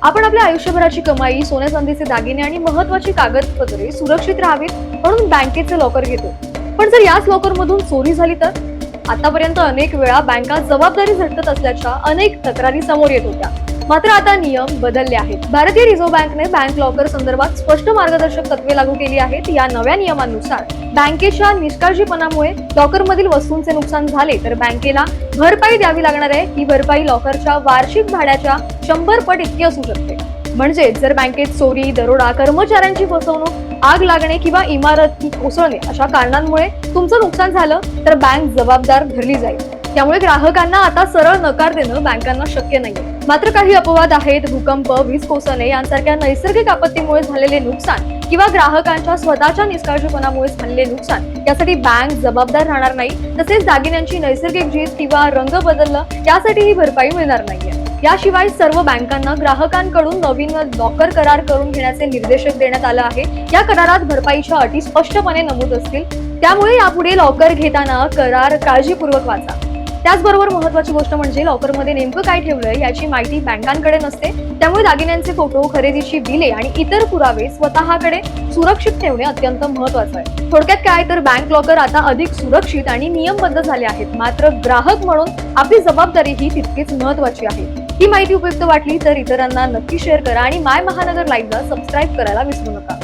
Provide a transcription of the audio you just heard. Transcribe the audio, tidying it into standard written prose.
आपण आपल्या आयुष्यभराची कमाई, सोन्या चांदीचे दागिने आणि महत्त्वाची कागदपत्रे सुरक्षित राहावीत म्हणून बँकेचे लॉकर घेतो. पण जर याच लॉकर मधून चोरी झाली तर? आतापर्यंत अनेक वेळा बँका जबाबदारी झटकत असल्याच्या अनेक तक्रारी समोर येत होत्या. मात्र आता नियम बदलले आहेत. भारतीय रिझर्व्ह बँकेने बँक लॉकर संदर्भात स्पष्ट मार्गदर्शक तत्वे लागू केली आहेत. या नव्या नियमांनुसार बँकेच्या निष्काळजीपणामुळे लॉकर मधील वस्तूंचे नुकसान झाले तर बँकेला भरपाई द्यावी लागणार आहे. ही भरपाई लॉकरच्या वार्षिक भाड्याच्या 100 पट इतकी असू शकते. म्हणजे जर बँकेत चोरी, दरोडा, कर्मचाऱ्यांची फसवणूक, आग लागणे किंवा इमारत कोसळणे अशा कारणांमुळे तुमचं नुकसान झालं तर बँक जबाबदार धरली जाईल. त्यामुळे ग्राहकांना आता सरळ नकार देणं बँकांना शक्य नाहीये. मात्र काही अपवाद आहेत. भूकंप, वीज कोसळणे यांसारख्या नैसर्गिक आपत्तीमुळे झालेले नुकसान किंवा ग्राहकांच्या स्वतःच्या निष्काळजीपणामुळे झालेले नुकसान यासाठी बँक जबाबदार राहणार नाही. तसेच दागिन्यांची नैसर्गिक झीज किंवा रंग बदललं यासाठी ही भरपाई मिळणार नाहीये. याशिवाय सर्व बँकांना ग्राहकांकडून नवीन लॉकर करार करून घेण्याचे निर्देश देण्यात आले आहे. या करारात भरपाईच्या अटी स्पष्टपणे नमूद असतील. त्यामुळे यापुढे लॉकर घेताना करार काळजीपूर्वक वाचा. त्याचबरोबर महत्त्वाची गोष्ट म्हणजे लॉकरमध्ये नेमकं काय ठेवलंय याची माहिती बँकांकडे नसते. त्यामुळे दागिन्यांचे फोटो, खरेदीची बिले आणि इतर पुरावे स्वतःकडे सुरक्षित ठेवणे अत्यंत महत्त्वाचं आहे. थोडक्यात काय तर बँक लॉकर आता अधिक सुरक्षित आणि नियमबद्ध झाले आहेत. मात्र ग्राहक म्हणून आपली जबाबदारी ही तितकीच महत्त्वाची आहे. ही माहिती उपयुक्त वाटली तर इतरांना नक्की शेअर करा आणि माय महानगर लाईव्हला सबस्क्राईब करायला विसरू नका.